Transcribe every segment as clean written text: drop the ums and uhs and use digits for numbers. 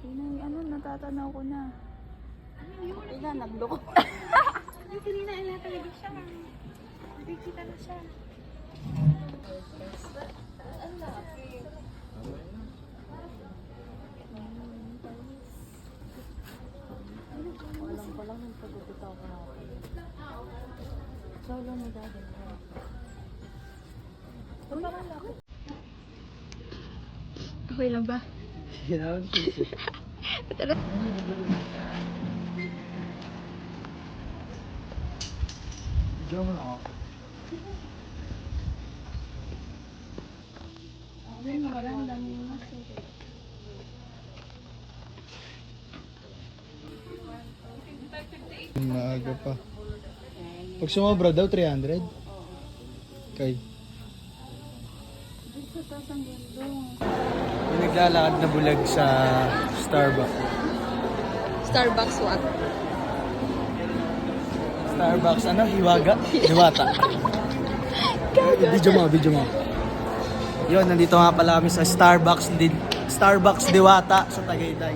Ano, natatanaw ko na. Ina, nagloko. Yung kanina ay talaga siya. Nakikita na siya. Alam ko lang yung pagkutitaw ko natin. Solo ni daddy. Okay lang ba? Ginawan sisi. Tara. Diyan mo na ako. Maaga pa. Pag sumobra daw, 300? Okay. Yung naglalakad na bulag sa Starbucks. Starbucks what? Starbucks, ano? Hiwaga? Diwata. Video mo. Yun, nandito nga pala kami sa Starbucks Diwata sa Tagaytay.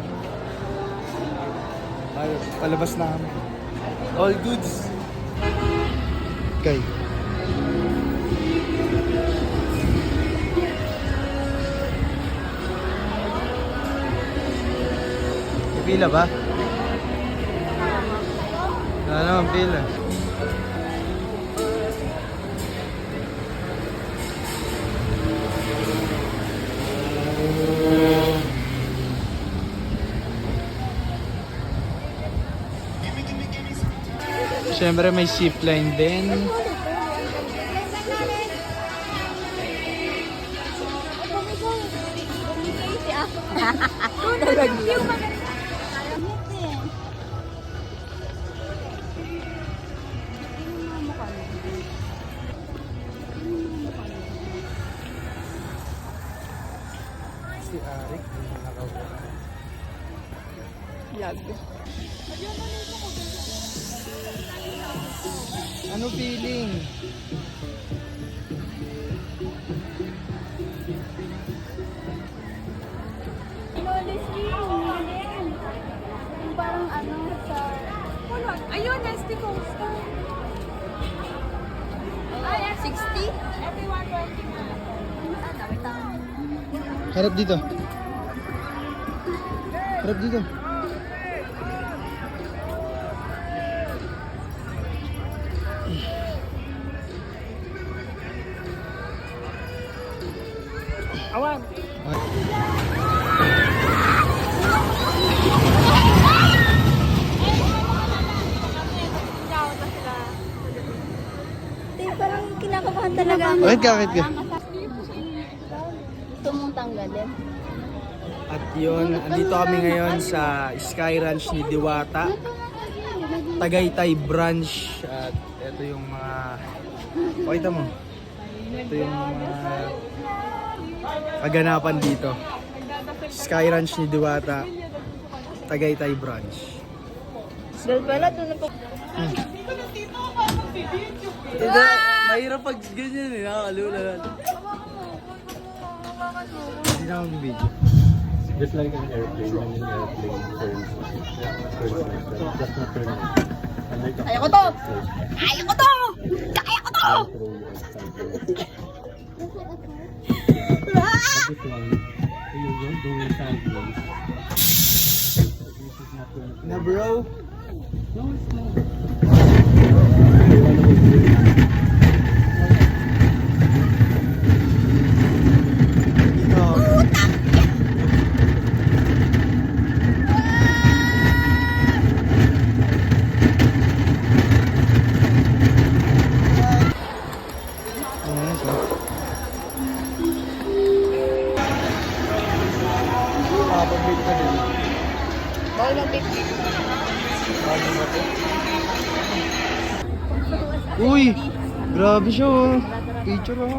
Palabas na kami. All goods. Okay. Pila ba? Ano, pila. Siyempre may zipline din. Si Arik, Yag. ano feeling? Yung parang ano sa... Ayun, Nesty Coaster. Ay, 60? Everyone working na. Dami tayo. Harap dito. Harap dito. Awan. Parang kinakabahan talaga. Bakit ka? Gusto mong tanggalin. At yun, andito kami ngayon sa Sky Ranch ni Diwata, Tagaytay branch. At ito yung mga, pakita mo, ito yung mga kaganapan dito. Sky Ranch ni Diwata, Tagaytay branch. Dahil pala doon na po. Ito, mahirap pag ganyan eh, nakakalula. Hindi na akong video. Just like an airplane, when an airplane turns just not turn unlike a Ayoko to! Ayoko to! Kaya ko to! this one, you don't go sideways. This is not going to Na bro, no, it's not. makapag-bait ka din. Bawal mag-picnic. Uy! Grabe siya oh. Picture ako.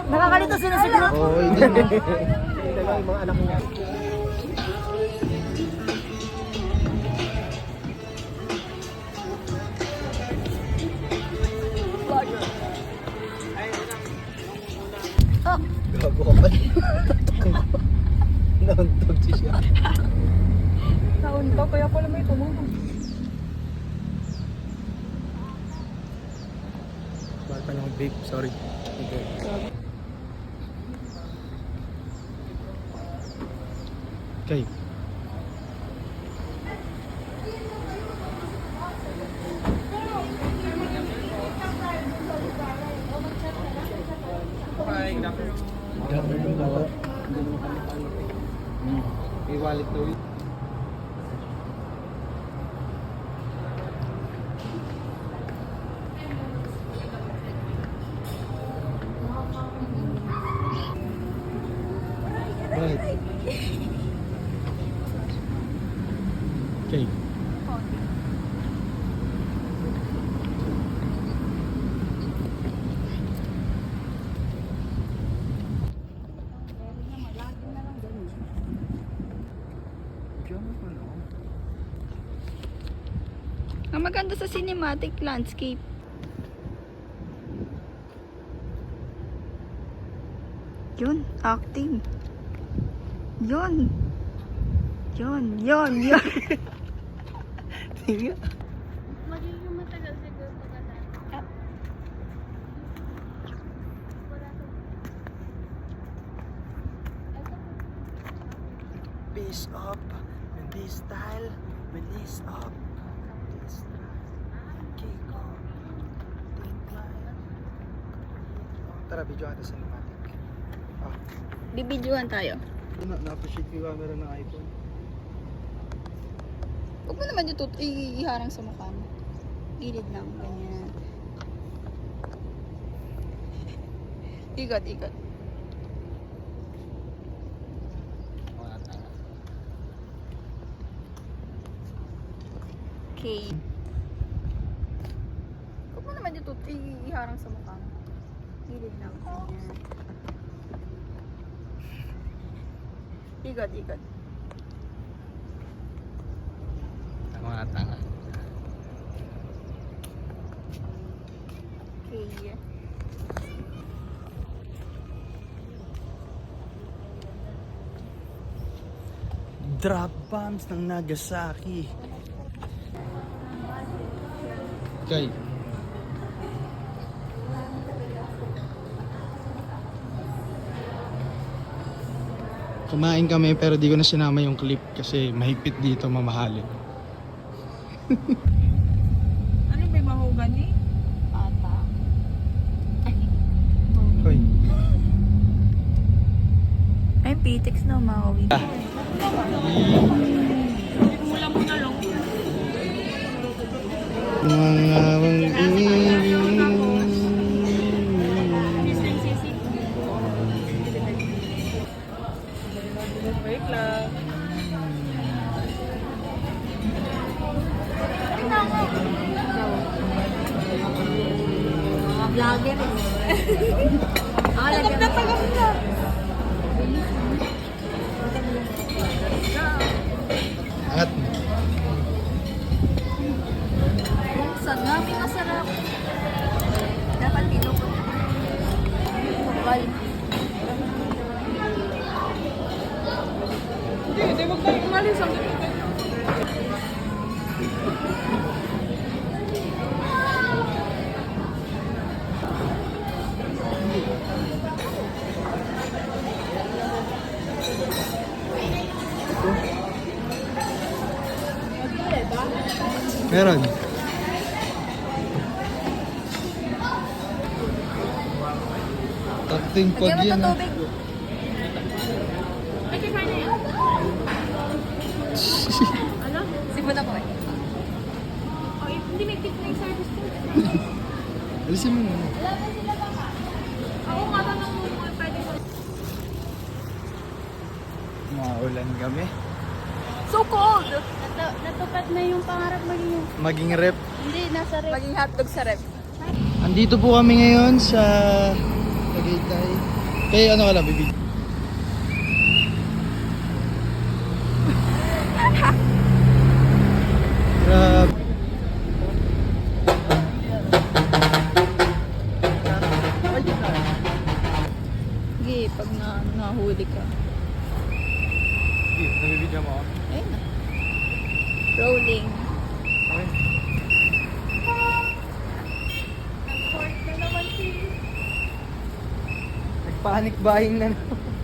Nakakalito sila siguro. Oo, hindi na. Mga anak niya. Gago ka pa. Nauntog siya. Naunto, kaya pala may tumulong. Bakit pa lang vape? Sorry. Okay. Okay. May wallet daw yun. Right. Okay. Ang maganda sa cinematic landscape. Yun, acting. Yun. Yun. Tingnan. Magiging matagal siguro pagkatapos. Wala to. Peace up. When this style. When this up. This style. Kick off. Think like. Tara, video natin cinematic. Ah. Bibidyohan tayo. Na-appreciate ko yung camera ng iPhone. Huwag mo naman yung iharang sa mukha mo. Gilid lang, ganyan. Ikot. Okay. Huwag mo naman yung iharang sa mukha mo. Gilid lang, ganyan. Ikot. Tanga. Okay. Drop bombs ng Nagasaki. Okay. Kumain kami pero di ko na sinama yung clip kasi mahigpit dito, mamahalin. Ano ba yung mahogany? Ata. Hoy. Ay, Pitex na umawi. Wait lang. Mga vlogger. Tagap na. At Buksan nga, may masarap. Dapat pinupot. Bukal. Hindi, wag tayo umalis. Ang meron. Takting pod Lagyan mo yan. ito tubig. Ay, kaya na yan. Ano? Sipon ako eh. Oh, hindi may tip na yung service ko. Alisin mo muna. Ako nga tanong mo kung pwede ko. Maulan kami. So cold! Natupad na yung pangarap maging Maging rep. hindi, nasa rep. Maging hotdog sa rep. Andito po kami ngayon sa Tagaytay. Kaya ano ka lang, bibig? Grabe. Sige, pag nahuli ka. Sige, nabibigyan mo ako. Ayun na. Rolling. Okay. Nag-court na naman si... Nagpanic buying na naman.